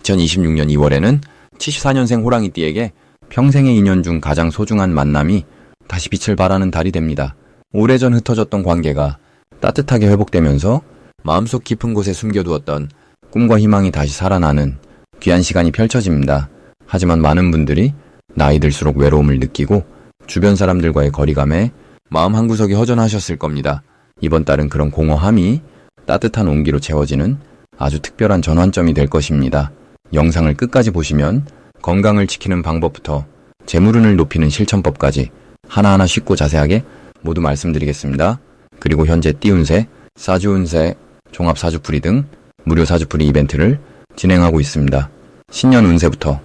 2026년 2월에는 74년생 호랑이띠에게 평생의 인연 중 가장 소중한 만남이 다시 빛을 발하는 달이 됩니다. 오래전 흩어졌던 관계가 따뜻하게 회복되면서 마음속 깊은 곳에 숨겨두었던 꿈과 희망이 다시 살아나는 귀한 시간이 펼쳐집니다. 하지만 많은 분들이 나이 들수록 외로움을 느끼고 주변 사람들과의 거리감에 마음 한구석이 허전하셨을 겁니다. 이번 달은 그런 공허함이 따뜻한 온기로 채워지는 아주 특별한 전환점이 될 것입니다. 영상을 끝까지 보시면 건강을 지키는 방법부터 재물운을 높이는 실천법까지 하나하나 쉽고 자세하게 모두 말씀드리겠습니다. 그리고 현재 띠운세, 사주운세, 종합사주풀이 등 무료 사주풀이 이벤트를 진행하고 있습니다. 신년 운세부터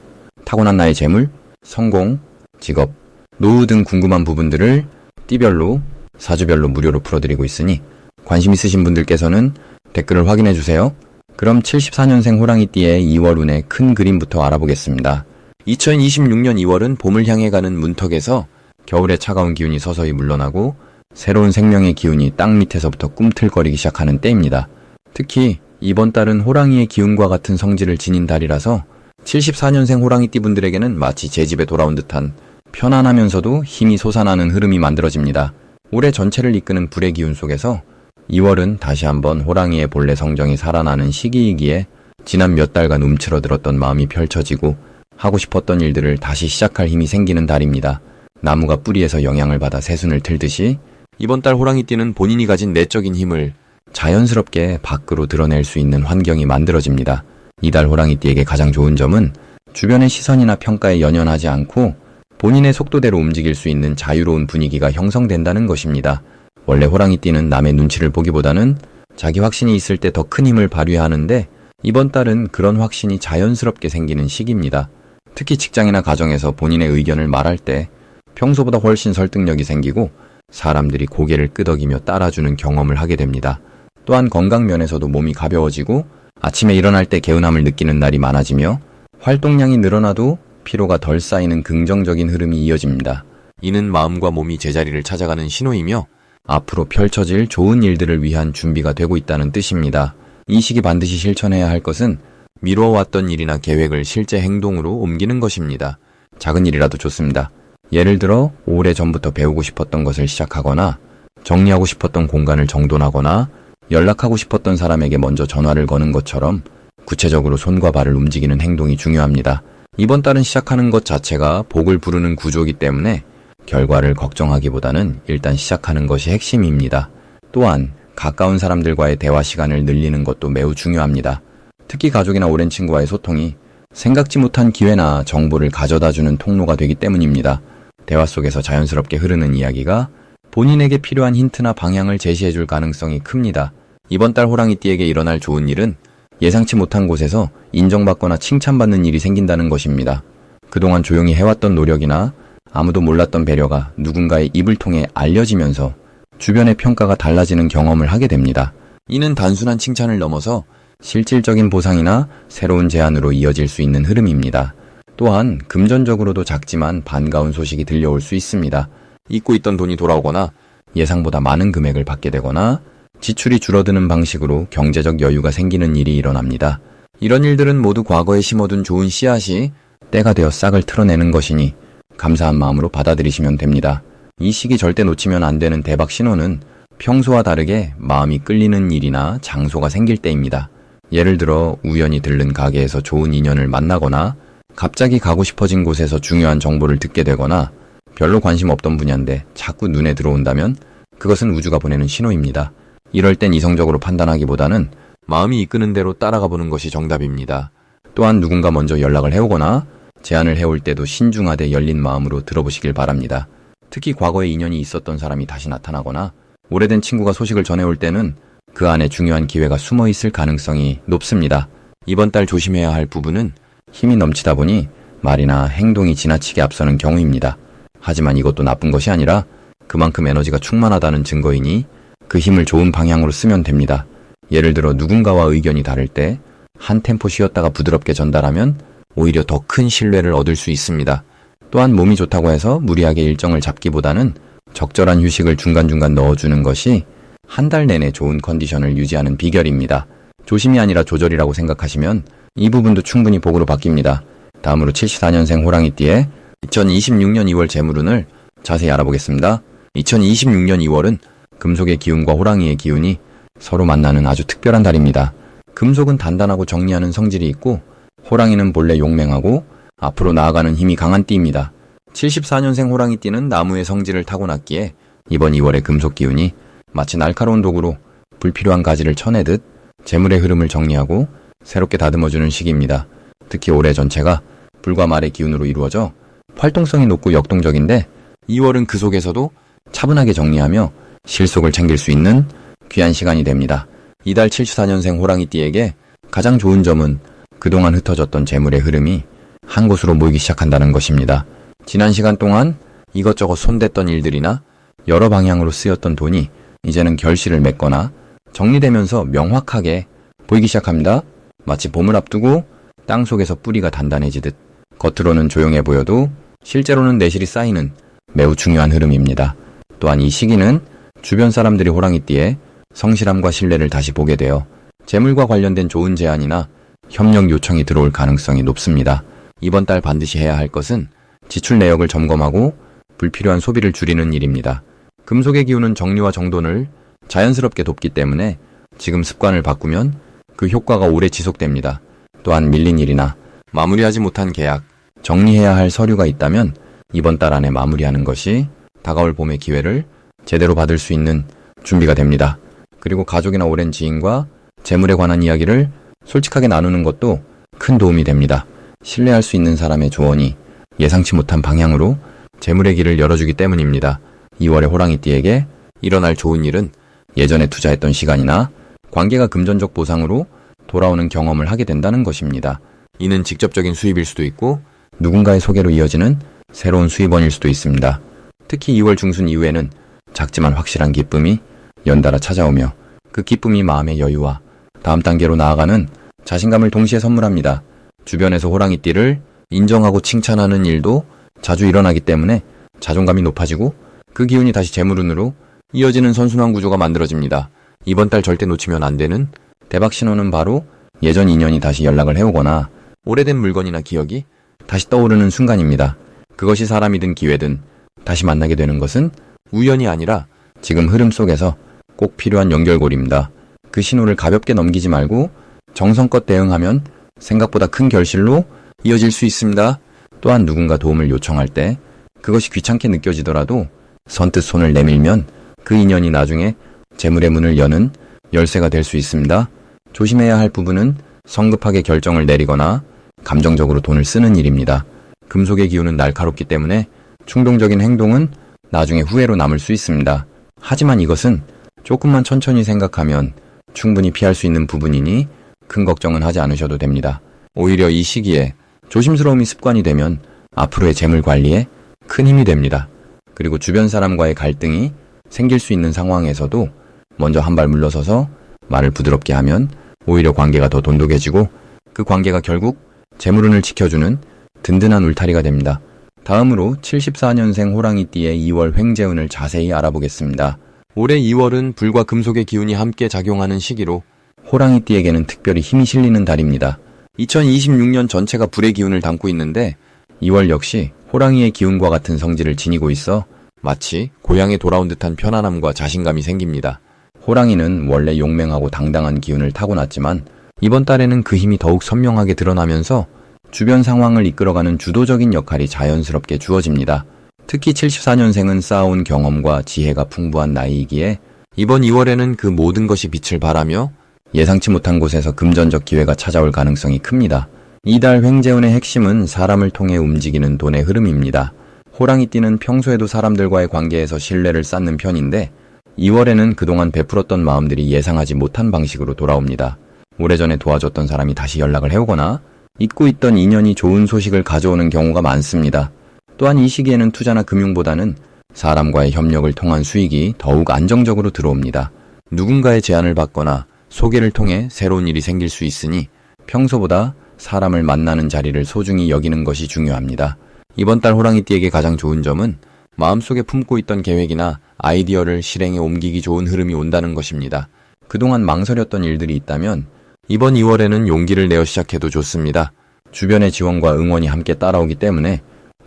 타고난 나의 재물, 성공, 직업, 노후 등 궁금한 부분들을 띠별로, 사주별로 무료로 풀어드리고 있으니 관심 있으신 분들께서는 댓글을 확인해주세요. 그럼 74년생 호랑이띠의 2월 운의 큰 그림부터 알아보겠습니다. 2026년 2월은 봄을 향해 가는 문턱에서 겨울의 차가운 기운이 서서히 물러나고 새로운 생명의 기운이 땅 밑에서부터 꿈틀거리기 시작하는 때입니다. 특히 이번 달은 호랑이의 기운과 같은 성질을 지닌 달이라서 74년생 호랑이띠 분들에게는 마치 제 집에 돌아온 듯한 편안하면서도 힘이 솟아나는 흐름이 만들어집니다. 올해 전체를 이끄는 불의 기운 속에서 2월은 다시 한번 호랑이의 본래 성정이 살아나는 시기이기에 지난 몇 달간 움츠러들었던 마음이 펼쳐지고 하고 싶었던 일들을 다시 시작할 힘이 생기는 달입니다. 나무가 뿌리에서 영향을 받아 새순을 틀듯이 이번 달 호랑이띠는 본인이 가진 내적인 힘을 자연스럽게 밖으로 드러낼 수 있는 환경이 만들어집니다. 이달 호랑이띠에게 가장 좋은 점은 주변의 시선이나 평가에 연연하지 않고 본인의 속도대로 움직일 수 있는 자유로운 분위기가 형성된다는 것입니다. 원래 호랑이띠는 남의 눈치를 보기보다는 자기 확신이 있을 때 더 큰 힘을 발휘해야 하는데 이번 달은 그런 확신이 자연스럽게 생기는 시기입니다. 특히 직장이나 가정에서 본인의 의견을 말할 때 평소보다 훨씬 설득력이 생기고 사람들이 고개를 끄덕이며 따라주는 경험을 하게 됩니다. 또한 건강 면에서도 몸이 가벼워지고 아침에 일어날 때 개운함을 느끼는 날이 많아지며 활동량이 늘어나도 피로가 덜 쌓이는 긍정적인 흐름이 이어집니다. 이는 마음과 몸이 제자리를 찾아가는 신호이며 앞으로 펼쳐질 좋은 일들을 위한 준비가 되고 있다는 뜻입니다. 이 시기 반드시 실천해야 할 것은 미뤄왔던 일이나 계획을 실제 행동으로 옮기는 것입니다. 작은 일이라도 좋습니다. 예를 들어 오래전부터 배우고 싶었던 것을 시작하거나 정리하고 싶었던 공간을 정돈하거나 연락하고 싶었던 사람에게 먼저 전화를 거는 것처럼 구체적으로 손과 발을 움직이는 행동이 중요합니다. 이번 달은 시작하는 것 자체가 복을 부르는 구조이기 때문에 결과를 걱정하기보다는 일단 시작하는 것이 핵심입니다. 또한 가까운 사람들과의 대화 시간을 늘리는 것도 매우 중요합니다. 특히 가족이나 오랜 친구와의 소통이 생각지 못한 기회나 정보를 가져다주는 통로가 되기 때문입니다. 대화 속에서 자연스럽게 흐르는 이야기가 본인에게 필요한 힌트나 방향을 제시해줄 가능성이 큽니다. 이번 달 호랑이띠에게 일어날 좋은 일은 예상치 못한 곳에서 인정받거나 칭찬받는 일이 생긴다는 것입니다. 그동안 조용히 해왔던 노력이나 아무도 몰랐던 배려가 누군가의 입을 통해 알려지면서 주변의 평가가 달라지는 경험을 하게 됩니다. 이는 단순한 칭찬을 넘어서 실질적인 보상이나 새로운 제안으로 이어질 수 있는 흐름입니다. 또한 금전적으로도 작지만 반가운 소식이 들려올 수 있습니다. 잊고 있던 돈이 돌아오거나 예상보다 많은 금액을 받게 되거나 지출이 줄어드는 방식으로 경제적 여유가 생기는 일이 일어납니다. 이런 일들은 모두 과거에 심어둔 좋은 씨앗이 때가 되어 싹을 틀어내는 것이니 감사한 마음으로 받아들이시면 됩니다. 이 시기 절대 놓치면 안 되는 대박 신호는 평소와 다르게 마음이 끌리는 일이나 장소가 생길 때입니다. 예를 들어 우연히 들른 가게에서 좋은 인연을 만나거나 갑자기 가고 싶어진 곳에서 중요한 정보를 듣게 되거나 별로 관심 없던 분야인데 자꾸 눈에 들어온다면 그것은 우주가 보내는 신호입니다. 이럴 땐 이성적으로 판단하기보다는 마음이 이끄는 대로 따라가 보는 것이 정답입니다. 또한 누군가 먼저 연락을 해오거나 제안을 해올 때도 신중하되 열린 마음으로 들어보시길 바랍니다. 특히 과거에 인연이 있었던 사람이 다시 나타나거나 오래된 친구가 소식을 전해올 때는 그 안에 중요한 기회가 숨어 있을 가능성이 높습니다. 이번 달 조심해야 할 부분은 힘이 넘치다 보니 말이나 행동이 지나치게 앞서는 경우입니다. 하지만 이것도 나쁜 것이 아니라 그만큼 에너지가 충만하다는 증거이니 그 힘을 좋은 방향으로 쓰면 됩니다. 예를 들어 누군가와 의견이 다를 때 한 템포 쉬었다가 부드럽게 전달하면 오히려 더 큰 신뢰를 얻을 수 있습니다. 또한 몸이 좋다고 해서 무리하게 일정을 잡기보다는 적절한 휴식을 중간중간 넣어주는 것이 한 달 내내 좋은 컨디션을 유지하는 비결입니다. 조심이 아니라 조절이라고 생각하시면 이 부분도 충분히 복으로 바뀝니다. 다음으로 74년생 호랑이띠의 2026년 2월 재물운을 자세히 알아보겠습니다. 2026년 2월은 금속의 기운과 호랑이의 기운이 서로 만나는 아주 특별한 달입니다. 금속은 단단하고 정리하는 성질이 있고 호랑이는 본래 용맹하고 앞으로 나아가는 힘이 강한 띠입니다. 74년생 호랑이띠는 나무의 성질을 타고났기에 이번 2월의 금속 기운이 마치 날카로운 도구로 불필요한 가지를 쳐내듯 재물의 흐름을 정리하고 새롭게 다듬어주는 시기입니다. 특히 올해 전체가 불과 말의 기운으로 이루어져 활동성이 높고 역동적인데 2월은 그 속에서도 차분하게 정리하며 실속을 챙길 수 있는 귀한 시간이 됩니다. 이달 74년생 호랑이띠에게 가장 좋은 점은 그동안 흩어졌던 재물의 흐름이 한 곳으로 모이기 시작한다는 것입니다. 지난 시간 동안 이것저것 손댔던 일들이나 여러 방향으로 쓰였던 돈이 이제는 결실을 맺거나 정리되면서 명확하게 보이기 시작합니다. 마치 봄을 앞두고 땅속에서 뿌리가 단단해지듯 겉으로는 조용해 보여도 실제로는 내실이 쌓이는 매우 중요한 흐름입니다. 또한 이 시기는 주변 사람들이 호랑이띠에 성실함과 신뢰를 다시 보게 되어 재물과 관련된 좋은 제안이나 협력 요청이 들어올 가능성이 높습니다. 이번 달 반드시 해야 할 것은 지출 내역을 점검하고 불필요한 소비를 줄이는 일입니다. 금속의 기운은 정리와 정돈을 자연스럽게 돕기 때문에 지금 습관을 바꾸면 그 효과가 오래 지속됩니다. 또한 밀린 일이나 마무리하지 못한 계약, 정리해야 할 서류가 있다면 이번 달 안에 마무리하는 것이 다가올 봄의 기회를 제대로 받을 수 있는 준비가 됩니다. 그리고 가족이나 오랜 지인과 재물에 관한 이야기를 솔직하게 나누는 것도 큰 도움이 됩니다. 신뢰할 수 있는 사람의 조언이 예상치 못한 방향으로 재물의 길을 열어주기 때문입니다. 2월의 호랑이띠에게 일어날 좋은 일은 예전에 투자했던 시간이나 관계가 금전적 보상으로 돌아오는 경험을 하게 된다는 것입니다. 이는 직접적인 수입일 수도 있고 누군가의 소개로 이어지는 새로운 수입원일 수도 있습니다. 특히 2월 중순 이후에는 작지만 확실한 기쁨이 연달아 찾아오며 그 기쁨이 마음의 여유와 다음 단계로 나아가는 자신감을 동시에 선물합니다. 주변에서 호랑이띠를 인정하고 칭찬하는 일도 자주 일어나기 때문에 자존감이 높아지고 그 기운이 다시 재물운으로 이어지는 선순환 구조가 만들어집니다. 이번 달 절대 놓치면 안 되는 대박 신호는 바로 예전 인연이 다시 연락을 해오거나 오래된 물건이나 기억이 다시 떠오르는 순간입니다. 그것이 사람이든 기회든 다시 만나게 되는 것은 우연이 아니라 지금 흐름 속에서 꼭 필요한 연결고리입니다. 그 신호를 가볍게 넘기지 말고 정성껏 대응하면 생각보다 큰 결실로 이어질 수 있습니다. 또한 누군가 도움을 요청할 때 그것이 귀찮게 느껴지더라도 선뜻 손을 내밀면 그 인연이 나중에 재물의 문을 여는 열쇠가 될 수 있습니다. 조심해야 할 부분은 성급하게 결정을 내리거나 감정적으로 돈을 쓰는 일입니다. 금속의 기운은 날카롭기 때문에 충동적인 행동은 나중에 후회로 남을 수 있습니다. 하지만 이것은 조금만 천천히 생각하면 충분히 피할 수 있는 부분이니 큰 걱정은 하지 않으셔도 됩니다. 오히려 이 시기에 조심스러움이 습관이 되면 앞으로의 재물 관리에 큰 힘이 됩니다. 그리고 주변 사람과의 갈등이 생길 수 있는 상황에서도 먼저 한 발 물러서서 말을 부드럽게 하면 오히려 관계가 더 돈독해지고 그 관계가 결국 재물운을 지켜주는 든든한 울타리가 됩니다. 다음으로 74년생 호랑이띠의 2월 횡재운을 자세히 알아보겠습니다. 올해 2월은 불과 금속의 기운이 함께 작용하는 시기로 호랑이띠에게는 특별히 힘이 실리는 달입니다. 2026년 전체가 불의 기운을 담고 있는데 2월 역시 호랑이의 기운과 같은 성질을 지니고 있어 마치 고향에 돌아온 듯한 편안함과 자신감이 생깁니다. 호랑이는 원래 용맹하고 당당한 기운을 타고났지만 이번 달에는 그 힘이 더욱 선명하게 드러나면서 주변 상황을 이끌어가는 주도적인 역할이 자연스럽게 주어집니다. 특히 74년생은 쌓아온 경험과 지혜가 풍부한 나이이기에 이번 2월에는 그 모든 것이 빛을 발하며 예상치 못한 곳에서 금전적 기회가 찾아올 가능성이 큽니다. 이달 횡재운의 핵심은 사람을 통해 움직이는 돈의 흐름입니다. 호랑이띠는 평소에도 사람들과의 관계에서 신뢰를 쌓는 편인데 2월에는 그동안 베풀었던 마음들이 예상하지 못한 방식으로 돌아옵니다. 오래전에 도와줬던 사람이 다시 연락을 해오거나 잊고 있던 인연이 좋은 소식을 가져오는 경우가 많습니다. 또한 이 시기에는 투자나 금융보다는 사람과의 협력을 통한 수익이 더욱 안정적으로 들어옵니다. 누군가의 제안을 받거나 소개를 통해 새로운 일이 생길 수 있으니 평소보다 사람을 만나는 자리를 소중히 여기는 것이 중요합니다. 이번 달 호랑이띠에게 가장 좋은 점은 마음속에 품고 있던 계획이나 아이디어를 실행에 옮기기 좋은 흐름이 온다는 것입니다. 그동안 망설였던 일들이 있다면 이번 2월에는 용기를 내어 시작해도 좋습니다. 주변의 지원과 응원이 함께 따라오기 때문에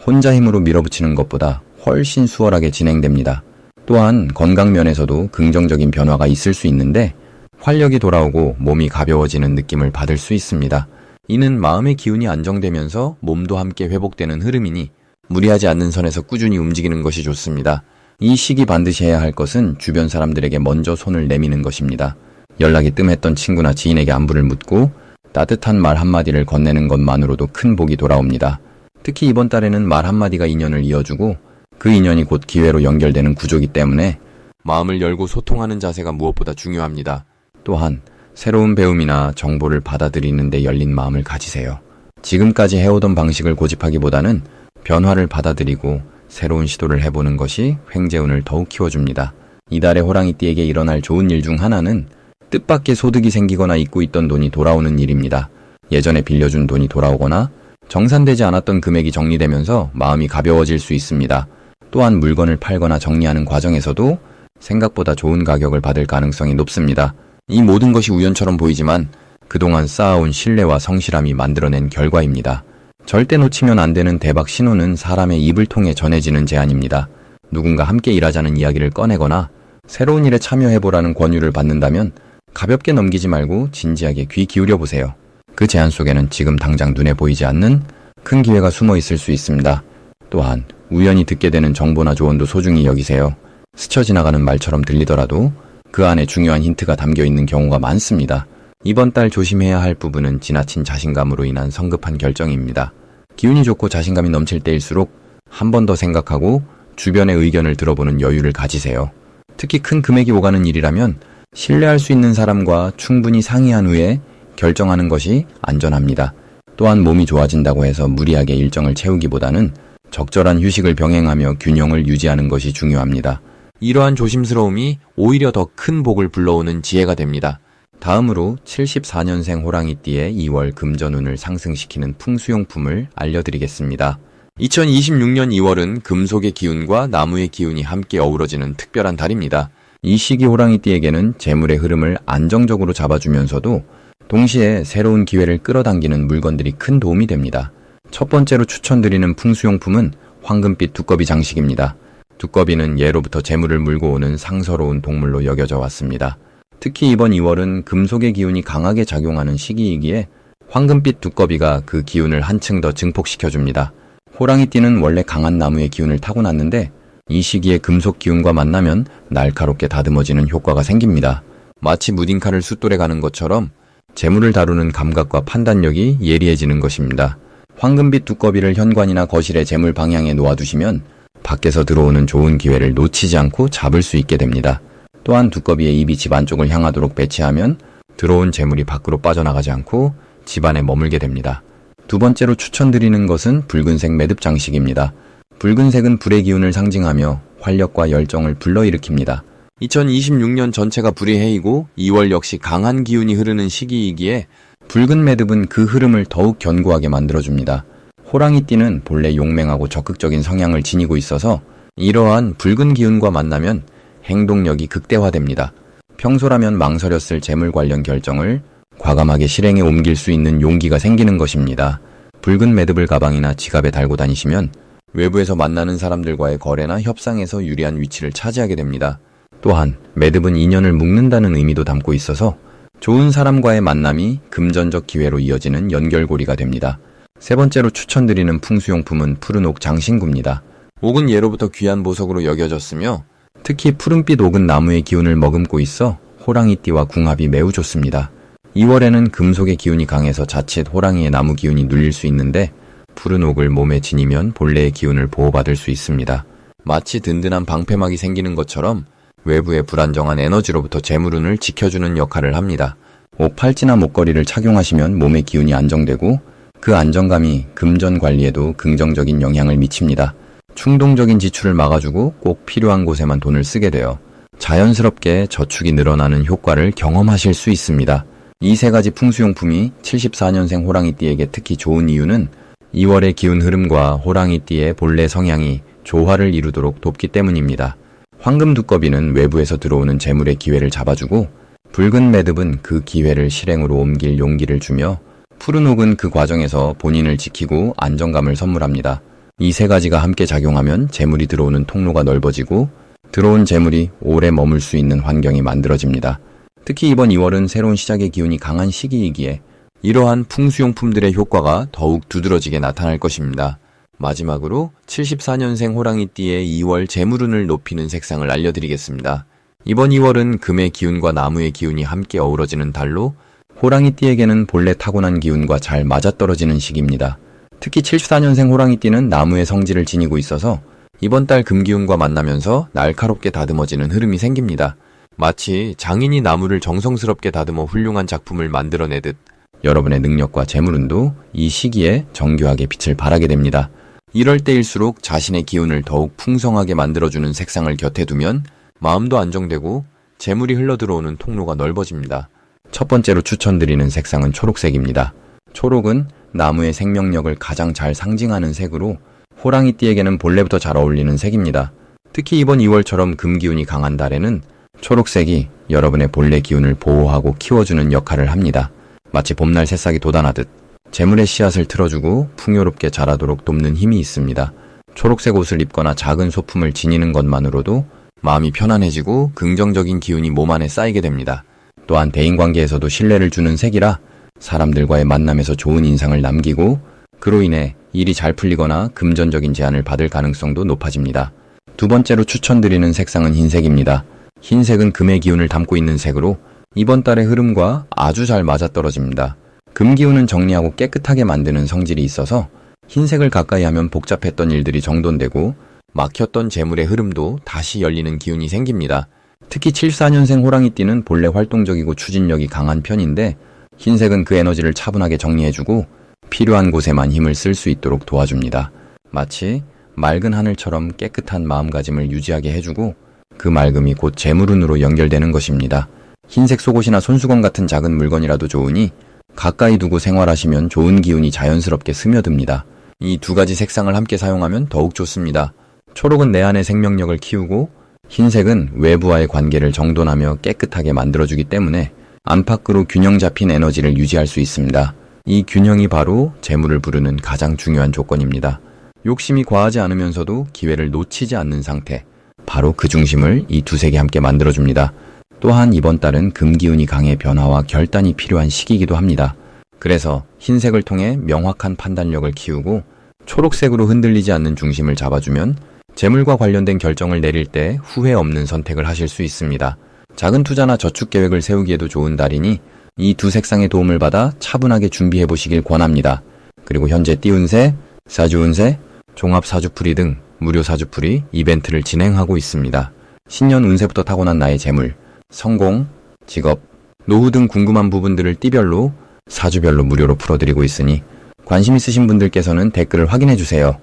혼자 힘으로 밀어붙이는 것보다 훨씬 수월하게 진행됩니다. 또한 건강 면에서도 긍정적인 변화가 있을 수 있는데 활력이 돌아오고 몸이 가벼워지는 느낌을 받을 수 있습니다. 이는 마음의 기운이 안정되면서 몸도 함께 회복되는 흐름이니 무리하지 않는 선에서 꾸준히 움직이는 것이 좋습니다. 이 시기 반드시 해야 할 것은 주변 사람들에게 먼저 손을 내미는 것입니다. 연락이 뜸했던 친구나 지인에게 안부를 묻고 따뜻한 말 한마디를 건네는 것만으로도 큰 복이 돌아옵니다. 특히 이번 달에는 말 한마디가 인연을 이어주고 그 인연이 곧 기회로 연결되는 구조이기 때문에 마음을 열고 소통하는 자세가 무엇보다 중요합니다. 또한 새로운 배움이나 정보를 받아들이는 데 열린 마음을 가지세요. 지금까지 해오던 방식을 고집하기보다는 변화를 받아들이고 새로운 시도를 해보는 것이 횡재운을 더욱 키워줍니다. 이달의 호랑이띠에게 일어날 좋은 일 중 하나는 뜻밖의 소득이 생기거나 잊고 있던 돈이 돌아오는 일입니다. 예전에 빌려준 돈이 돌아오거나 정산되지 않았던 금액이 정리되면서 마음이 가벼워질 수 있습니다. 또한 물건을 팔거나 정리하는 과정에서도 생각보다 좋은 가격을 받을 가능성이 높습니다. 이 모든 것이 우연처럼 보이지만 그동안 쌓아온 신뢰와 성실함이 만들어낸 결과입니다. 절대 놓치면 안 되는 대박 신호는 사람의 입을 통해 전해지는 제안입니다. 누군가 함께 일하자는 이야기를 꺼내거나 새로운 일에 참여해보라는 권유를 받는다면 가볍게 넘기지 말고 진지하게 귀 기울여보세요. 그 제안 속에는 지금 당장 눈에 보이지 않는 큰 기회가 숨어 있을 수 있습니다. 또한 우연히 듣게 되는 정보나 조언도 소중히 여기세요. 스쳐 지나가는 말처럼 들리더라도 그 안에 중요한 힌트가 담겨 있는 경우가 많습니다. 이번 달 조심해야 할 부분은 지나친 자신감으로 인한 성급한 결정입니다. 기운이 좋고 자신감이 넘칠 때일수록 한 번 더 생각하고 주변의 의견을 들어보는 여유를 가지세요. 특히 큰 금액이 오가는 일이라면 신뢰할 수 있는 사람과 충분히 상의한 후에 결정하는 것이 안전합니다. 또한 몸이 좋아진다고 해서 무리하게 일정을 채우기보다는 적절한 휴식을 병행하며 균형을 유지하는 것이 중요합니다. 이러한 조심스러움이 오히려 더 큰 복을 불러오는 지혜가 됩니다. 다음으로 74년생 호랑이띠의 2월 금전운을 상승시키는 풍수용품을 알려드리겠습니다. 2026년 2월은 금속의 기운과 나무의 기운이 함께 어우러지는 특별한 달입니다. 이 시기 호랑이띠에게는 재물의 흐름을 안정적으로 잡아주면서도 동시에 새로운 기회를 끌어당기는 물건들이 큰 도움이 됩니다. 첫 번째로 추천드리는 풍수용품은 황금빛 두꺼비 장식입니다. 두꺼비는 예로부터 재물을 물고 오는 상서로운 동물로 여겨져 왔습니다. 특히 이번 2월은 금속의 기운이 강하게 작용하는 시기이기에 황금빛 두꺼비가 그 기운을 한층 더 증폭시켜줍니다. 호랑이띠는 원래 강한 나무의 기운을 타고났는데 이 시기에 금속 기운과 만나면 날카롭게 다듬어지는 효과가 생깁니다. 마치 무딘칼을 숫돌에 가는 것처럼 재물을 다루는 감각과 판단력이 예리해지는 것입니다. 황금빛 두꺼비를 현관이나 거실의 재물 방향에 놓아두시면 밖에서 들어오는 좋은 기회를 놓치지 않고 잡을 수 있게 됩니다. 또한 두꺼비의 입이 집 안쪽을 향하도록 배치하면 들어온 재물이 밖으로 빠져나가지 않고 집 안에 머물게 됩니다. 두 번째로 추천드리는 것은 붉은색 매듭 장식입니다. 붉은색은 불의 기운을 상징하며 활력과 열정을 불러일으킵니다. 2026년 전체가 불의 해이고 2월 역시 강한 기운이 흐르는 시기이기에 붉은 매듭은 그 흐름을 더욱 견고하게 만들어줍니다. 호랑이띠는 본래 용맹하고 적극적인 성향을 지니고 있어서 이러한 붉은 기운과 만나면 행동력이 극대화됩니다. 평소라면 망설였을 재물 관련 결정을 과감하게 실행에 옮길 수 있는 용기가 생기는 것입니다. 붉은 매듭을 가방이나 지갑에 달고 다니시면 외부에서 만나는 사람들과의 거래나 협상에서 유리한 위치를 차지하게 됩니다. 또한 매듭은 인연을 묶는다는 의미도 담고 있어서 좋은 사람과의 만남이 금전적 기회로 이어지는 연결고리가 됩니다. 세 번째로 추천드리는 풍수용품은 푸른 옥 장신구입니다. 옥은 예로부터 귀한 보석으로 여겨졌으며 특히 푸른빛 옥은 나무의 기운을 머금고 있어 호랑이띠와 궁합이 매우 좋습니다. 2월에는 금속의 기운이 강해서 자칫 호랑이의 나무 기운이 눌릴 수 있는데 푸른 옥을 몸에 지니면 본래의 기운을 보호받을 수 있습니다. 마치 든든한 방패막이 생기는 것처럼 외부의 불안정한 에너지로부터 재물운을 지켜주는 역할을 합니다. 옥 팔찌나 목걸이를 착용하시면 몸의 기운이 안정되고 그 안정감이 금전 관리에도 긍정적인 영향을 미칩니다. 충동적인 지출을 막아주고 꼭 필요한 곳에만 돈을 쓰게 되어 자연스럽게 저축이 늘어나는 효과를 경험하실 수 있습니다. 이 세 가지 풍수용품이 74년생 호랑이띠에게 특히 좋은 이유는 2월의 기운 흐름과 호랑이띠의 본래 성향이 조화를 이루도록 돕기 때문입니다. 황금 두꺼비는 외부에서 들어오는 재물의 기회를 잡아주고 붉은 매듭은 그 기회를 실행으로 옮길 용기를 주며 푸른 옥은 그 과정에서 본인을 지키고 안정감을 선물합니다. 이 세 가지가 함께 작용하면 재물이 들어오는 통로가 넓어지고 들어온 재물이 오래 머물 수 있는 환경이 만들어집니다. 특히 이번 2월은 새로운 시작의 기운이 강한 시기이기에 이러한 풍수용품들의 효과가 더욱 두드러지게 나타날 것입니다. 마지막으로 74년생 호랑이띠의 2월 재물운을 높이는 색상을 알려드리겠습니다. 이번 2월은 금의 기운과 나무의 기운이 함께 어우러지는 달로 호랑이띠에게는 본래 타고난 기운과 잘 맞아떨어지는 시기입니다. 특히 74년생 호랑이띠는 나무의 성질을 지니고 있어서 이번 달 금기운과 만나면서 날카롭게 다듬어지는 흐름이 생깁니다. 마치 장인이 나무를 정성스럽게 다듬어 훌륭한 작품을 만들어내듯 여러분의 능력과 재물운도 이 시기에 정교하게 빛을 발하게 됩니다. 이럴 때일수록 자신의 기운을 더욱 풍성하게 만들어주는 색상을 곁에 두면 마음도 안정되고 재물이 흘러들어오는 통로가 넓어집니다. 첫 번째로 추천드리는 색상은 초록색입니다. 초록은 나무의 생명력을 가장 잘 상징하는 색으로 호랑이띠에게는 본래부터 잘 어울리는 색입니다. 특히 이번 2월처럼 금기운이 강한 달에는 초록색이 여러분의 본래 기운을 보호하고 키워주는 역할을 합니다. 마치 봄날 새싹이 돋아나듯 재물의 씨앗을 틀어주고 풍요롭게 자라도록 돕는 힘이 있습니다. 초록색 옷을 입거나 작은 소품을 지니는 것만으로도 마음이 편안해지고 긍정적인 기운이 몸 안에 쌓이게 됩니다. 또한 대인관계에서도 신뢰를 주는 색이라 사람들과의 만남에서 좋은 인상을 남기고 그로 인해 일이 잘 풀리거나 금전적인 제안을 받을 가능성도 높아집니다. 두 번째로 추천드리는 색상은 흰색입니다. 흰색은 금의 기운을 담고 있는 색으로 이번 달의 흐름과 아주 잘 맞아떨어집니다. 금 기운은 정리하고 깨끗하게 만드는 성질이 있어서 흰색을 가까이 하면 복잡했던 일들이 정돈되고 막혔던 재물의 흐름도 다시 열리는 기운이 생깁니다. 특히 74년생 호랑이띠는 본래 활동적이고 추진력이 강한 편인데 흰색은 그 에너지를 차분하게 정리해주고 필요한 곳에만 힘을 쓸 수 있도록 도와줍니다. 마치 맑은 하늘처럼 깨끗한 마음가짐을 유지하게 해주고 그 맑음이 곧 재물운으로 연결되는 것입니다. 흰색 속옷이나 손수건 같은 작은 물건이라도 좋으니 가까이 두고 생활하시면 좋은 기운이 자연스럽게 스며듭니다. 이 두 가지 색상을 함께 사용하면 더욱 좋습니다. 초록은 내 안의 생명력을 키우고 흰색은 외부와의 관계를 정돈하며 깨끗하게 만들어주기 때문에 안팎으로 균형 잡힌 에너지를 유지할 수 있습니다. 이 균형이 바로 재물을 부르는 가장 중요한 조건입니다. 욕심이 과하지 않으면서도 기회를 놓치지 않는 상태, 바로 그 중심을 이 두 색이 함께 만들어줍니다. 또한 이번 달은 금기운이 강해 변화와 결단이 필요한 시기이기도 합니다. 그래서 흰색을 통해 명확한 판단력을 키우고 초록색으로 흔들리지 않는 중심을 잡아주면 재물과 관련된 결정을 내릴 때 후회 없는 선택을 하실 수 있습니다. 작은 투자나 저축 계획을 세우기에도 좋은 달이니 이 두 색상의 도움을 받아 차분하게 준비해 보시길 권합니다. 그리고 현재 띠운세, 사주운세, 종합사주풀이 등 무료 사주풀이 이벤트를 진행하고 있습니다. 신년 운세부터 타고난 나의 재물, 성공, 직업, 노후 등 궁금한 부분들을 띠별로, 사주별로 무료로 풀어드리고 있으니 관심 있으신 분들께서는 댓글을 확인해 주세요.